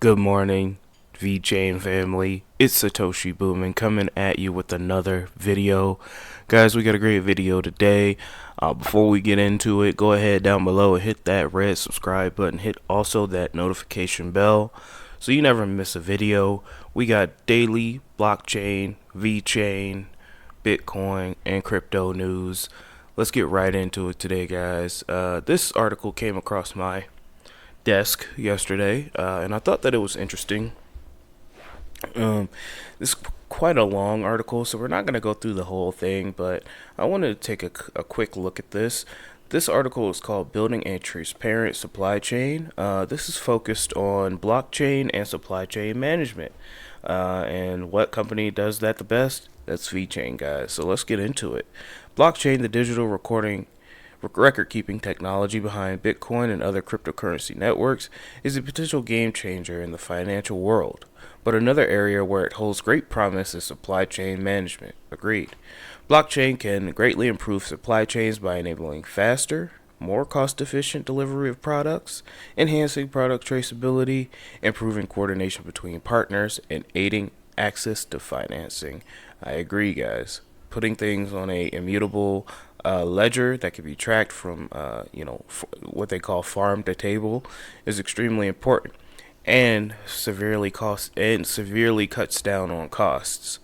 Good morning, Vechain family. It's Satoshi Boomin coming at you with another video. Guys, we got a great video today. Before we get into it, go ahead down below and hit that red subscribe button. Hit also that notification bell so you never miss a video. We got daily blockchain, Vechain, Bitcoin, and crypto news. Let's get right into it today, guys. This article came across my desk yesterday, and I thought that it was interesting. This is quite a long article, so we're not going to go through the whole thing, but I wanted to take a quick look at this. This article is called Building a Transparent Supply Chain. This is focused on blockchain and supply chain management. And what company does that the best? That's Vechain, guys. So let's get into it. Blockchain, the digital record-keeping technology behind Bitcoin and other cryptocurrency networks, is a potential game changer in the financial world. But another area where it holds great promise is supply chain management. Agreed. Blockchain can greatly improve supply chains by enabling faster, more cost-efficient delivery of products, enhancing product traceability, improving coordination between partners, and aiding access to financing. I agree, guys. Putting things on a immutable ledger that can be tracked from what they call farm to table is extremely important, and severely cuts down on costs.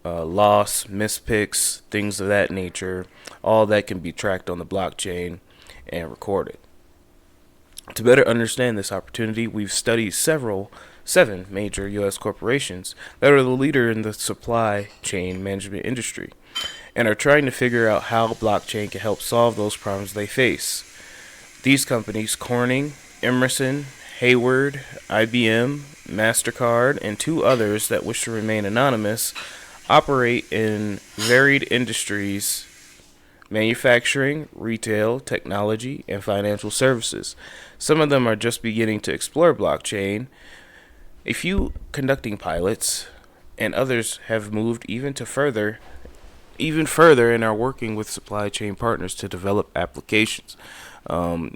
Loss, mispicks, things of that nature, all that can be tracked on the blockchain and recorded. To better understand this opportunity, we've studied seven major U.S. corporations that are the leader in the supply chain management industry and are trying to figure out how blockchain can help solve those problems they face. These companies, Corning, Emerson, Hayward, IBM, MasterCard, and two others that wish to remain anonymous, operate in varied industries: manufacturing, retail, technology, and financial services. Some of them are just beginning to explore blockchain, a few conducting pilots, and others have moved even further and are working with supply chain partners to develop applications.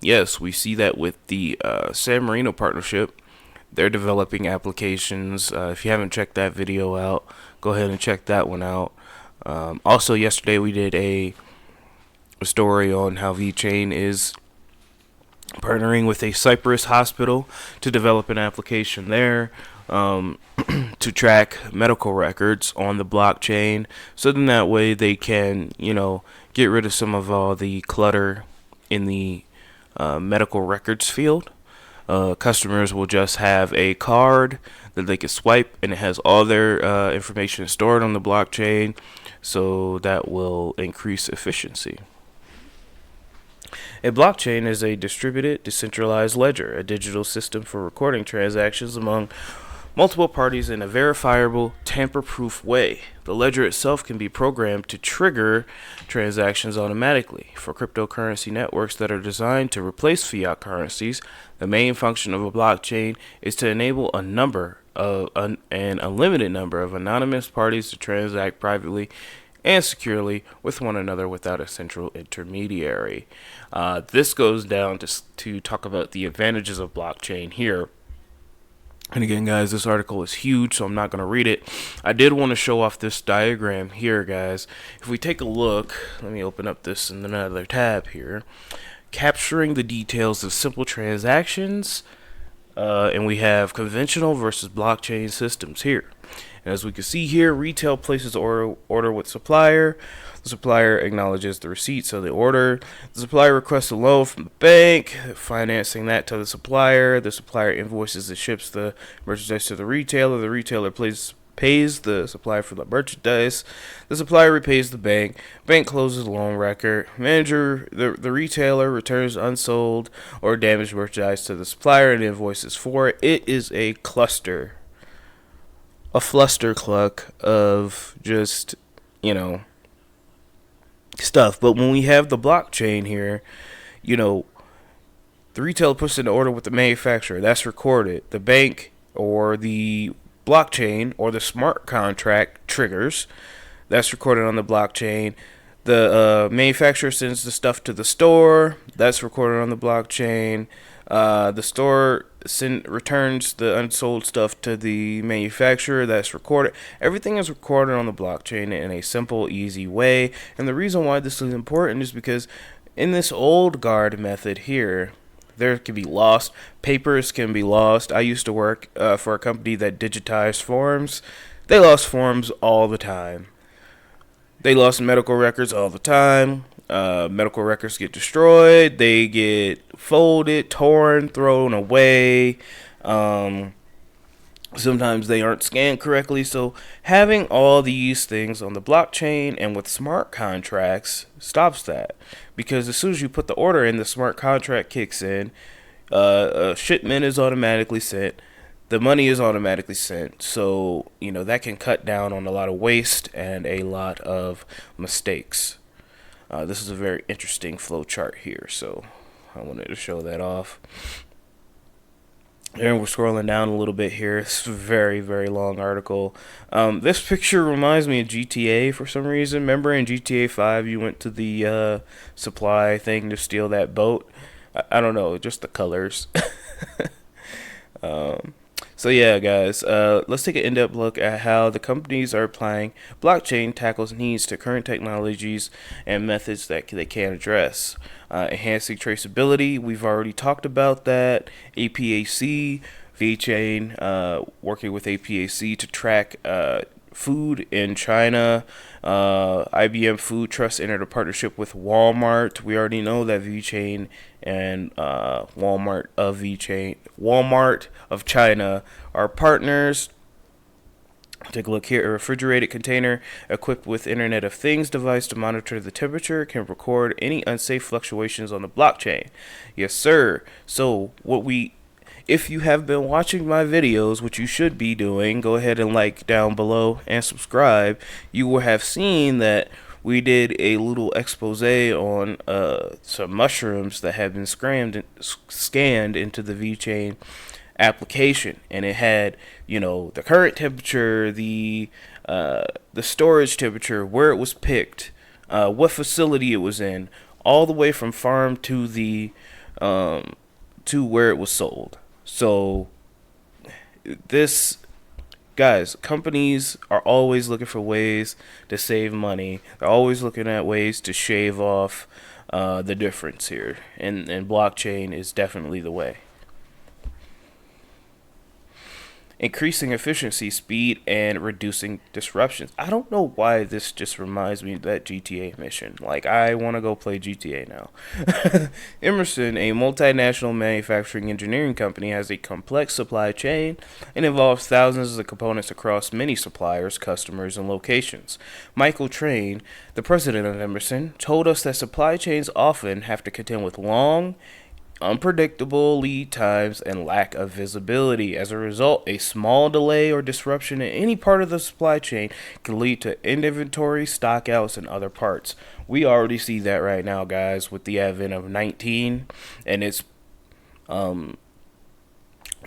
Yes, we see that with the San Marino partnership. They're developing applications. If you haven't checked that video out, go ahead and check that one out. Also, yesterday we did a story on how Vechain is partnering with a Cyprus hospital to develop an application there to track medical records on the blockchain, so then that way they can, get rid of some of all the clutter in the medical records field. Customers will just have a card that they can swipe, and it has all their information stored on the blockchain, so that will increase efficiency. A blockchain is a distributed, decentralized ledger, a digital system for recording transactions among multiple parties in a verifiable, tamper-proof way. The ledger itself can be programmed to trigger transactions automatically. For cryptocurrency networks that are designed to replace fiat currencies, the main function of a blockchain is to enable an unlimited number of anonymous parties to transact privately and securely with one another without a central intermediary. This goes down to talk about the advantages of blockchain here. And again, guys, this article is huge, so I'm not going to read it. I did want to show off this diagram here, guys. If we take a look, let me open up this in another tab here. Capturing the details of simple transactions, and we have conventional versus blockchain systems here. And as we can see here, retail places order with supplier. The supplier acknowledges the receipts of the order. The supplier requests a loan from the bank, financing that to the supplier. The supplier invoices and ships the merchandise to the retailer. The retailer pays the supplier for the merchandise. The supplier repays the bank. Bank closes the loan record. The retailer returns unsold or damaged merchandise to the supplier and invoices for it. It is a flustercluck of just, stuff. But when we have the blockchain here, the retailer puts in an order with the manufacturer. That's recorded. The bank or the blockchain or the smart contract triggers. That's recorded on the blockchain. The manufacturer sends the stuff to the store. That's recorded on the blockchain. The store returns the unsold stuff to the manufacturer. That's recorded. Everything is recorded on the blockchain in a simple, easy way. And the reason why this is important is because in this old guard method here, there can be lost. Papers can be lost. I used to work for a company that digitized forms. They lost forms all the time. They lost medical records all the time. Medical records get destroyed. They get folded, torn, thrown away. Sometimes they aren't scanned correctly. So having all these things on the blockchain and with smart contracts stops that. Because as soon as you put the order in, the smart contract kicks in. A shipment is automatically sent. The money is automatically sent. So, that can cut down on a lot of waste and a lot of mistakes. This is a very interesting flow chart here. So I wanted to show that off. And we're scrolling down a little bit here. It's a very, very long article. This picture reminds me of GTA for some reason. Remember in GTA 5 you went to the supply thing to steal that boat? I don't know, just the colors. So yeah, guys, let's take an in-depth look at how the companies are applying blockchain tackles needs to current technologies and methods that they can address. Enhancing traceability, we've already talked about that. APAC, Vechain, working with APAC to track food in China. IBM Food Trust entered a partnership with Walmart. We already know that Vechain and Walmart of China are partners. Take a look here. A refrigerated container equipped with Internet of Things device to monitor the temperature can record any unsafe fluctuations on the blockchain. Yes, sir. So if you have been watching my videos, which you should be doing, go ahead and like down below and subscribe. You will have seen that we did a little expose on some mushrooms that have been scanned into the VeChain application, and it had the current temperature, the storage temperature, where it was picked, what facility it was in, all the way from farm to the to where it was sold. So guys, companies are always looking for ways to save money. They're always looking at ways to shave off the difference here, and blockchain is definitely the way. Increasing efficiency, speed, and reducing disruptions. I don't know why this just reminds me of that GTA mission. Like, I want to go play GTA now. Emerson, a multinational manufacturing engineering company, has a complex supply chain and involves thousands of components across many suppliers, customers, and locations. Michael Train, the president of Emerson, told us that supply chains often have to contend with long, unpredictable lead times and lack of visibility. As a result, a small delay or disruption in any part of the supply chain can lead to inventory, stockouts, and other parts. We already see that right now, guys, with the advent of 19 and its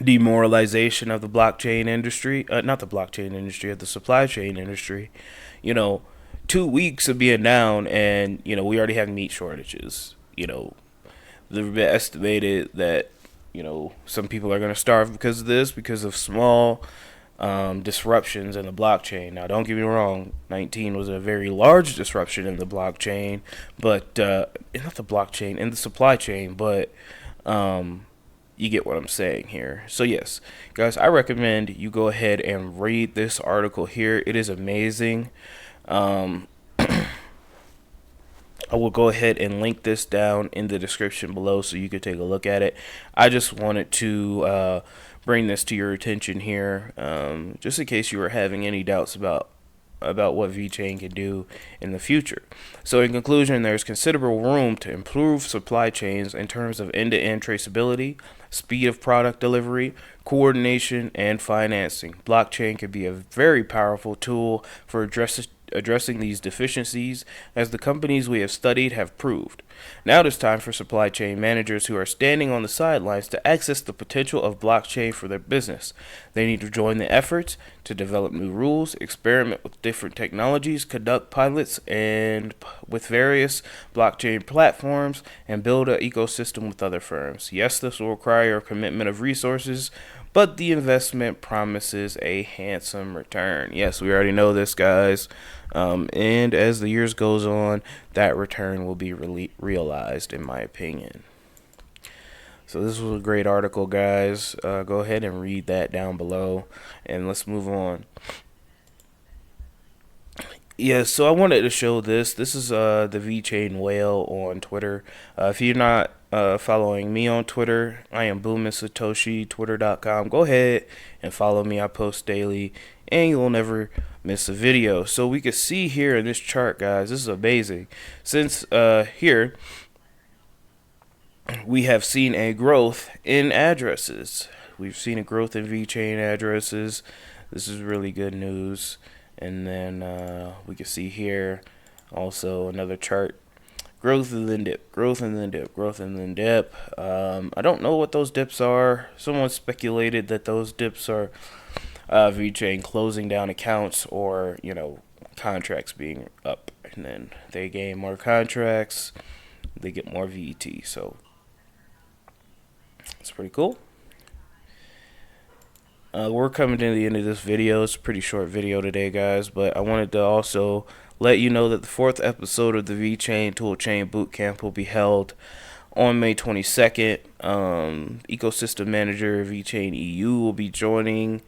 demoralization of the blockchain industry. Not the blockchain industry, of the supply chain industry. 2 weeks of being down, and we already have meat shortages. They've estimated that some people are going to starve because of this, because of small disruptions in the blockchain. Now, don't get me wrong, 19 was a very large disruption in the blockchain, but not the blockchain, in the supply chain, but you get what I'm saying here. So yes, guys, I recommend you go ahead and read this article here. It is amazing. I will go ahead and link this down in the description below so you can take a look at it. I just wanted to bring this to your attention here, just in case you were having any doubts about what VeChain can do in the future. So in conclusion, there's considerable room to improve supply chains in terms of end-to-end traceability, speed of product delivery, coordination, and financing. Blockchain can be a very powerful tool for addressing these deficiencies, as the companies we have studied have proved. Now it is time for supply chain managers who are standing on the sidelines to access the potential of blockchain for their business. They need to join the efforts to develop new rules, experiment with different technologies, conduct pilots and with various blockchain platforms, and build an ecosystem with other firms. Yes, this will require a commitment of resources, but the investment promises a handsome return. Yes, we already know this, guys. And as the years goes on, that return will be realized, in my opinion. So this was a great article, guys. Go ahead and read that down below, and let's move on. Yeah, so I wanted to show this. This is the Vechain whale on Twitter. If you're not following me on Twitter, I am BoominSatoshi, twitter.com. Go ahead and follow me. I post daily, and you'll never miss a video. So we can see here in this chart, guys, this is amazing. Since here, we have seen a growth in addresses. We've seen a growth in Vechain addresses. This is really good news. And then we can see here also another chart. Growth and then dip, growth and then dip, growth and then dip. I don't know what those dips are. Someone speculated that those dips are Vechain closing down accounts, or, you know, contracts being up. And then they gain more contracts, they get more VET. So it's pretty cool. We're coming to the end of this video. It's a pretty short video today, guys, but I wanted to also let you know that the 4th episode of the Vechain Toolchain Bootcamp will be held on May 22nd. Ecosystem Manager Vechain EU will be joining.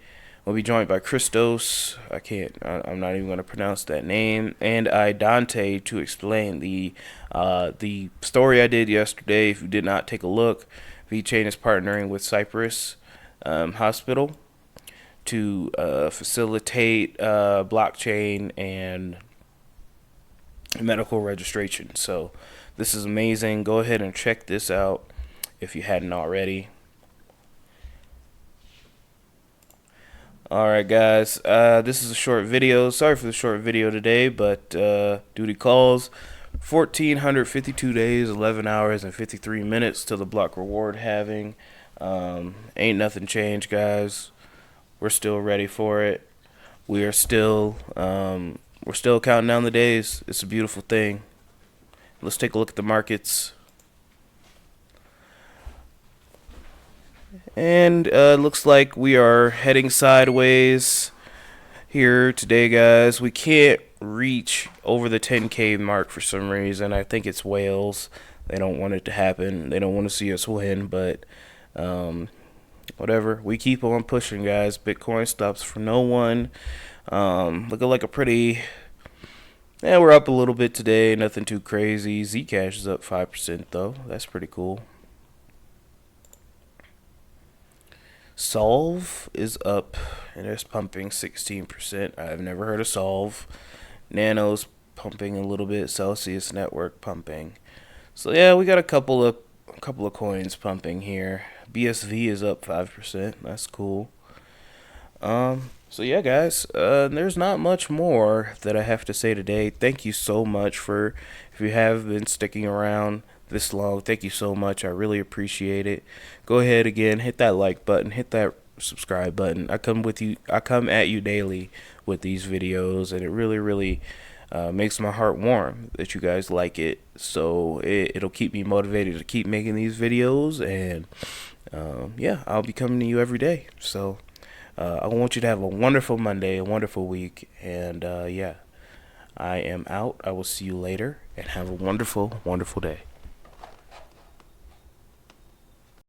We'll be joined by Christos. I'm not even going to pronounce that name. And Dante to explain the story I did yesterday. If you did not take a look, Vechain is partnering with Cyprus Hospital to facilitate blockchain and medical registration. So this is amazing. Go ahead and check this out if you hadn't already. Alright, guys, this is a short video. Sorry for the short video today, but duty calls. 1,452 days, 11 hours, and 53 minutes till the block reward halving. Ain't nothing changed, guys. We're still ready for it. We're still counting down the days. It's a beautiful thing. Let's take a look at the markets. And looks like we are heading sideways here today, guys. We can't reach over the 10K mark for some reason. I think it's whales. They don't want it to happen. They don't want to see us win, but whatever. We keep on pushing, guys. Bitcoin stops for no one. Looking like a pretty... Yeah, we're up a little bit today. Nothing too crazy. Zcash is up 5%, though. That's pretty cool. Solve is up, and it's pumping 16%. I've never heard of Solve. Nano's pumping a little bit. Celsius Network pumping. So yeah, we got a couple of coins pumping here. BSV is up 5%. That's cool. So yeah, guys, there's not much more that I have to say today. Thank you so much for, if you have been sticking around this long, thank you so much. I really appreciate it. Go ahead again, hit that like button, hit that subscribe button. I come at you daily with these videos, and it really makes my heart warm that you guys like it. So it'll keep me motivated to keep making these videos, and yeah, I'll be coming to you every day. So I want you to have a wonderful Monday, a wonderful week, and yeah, I am out. I will see you later, and have a wonderful day.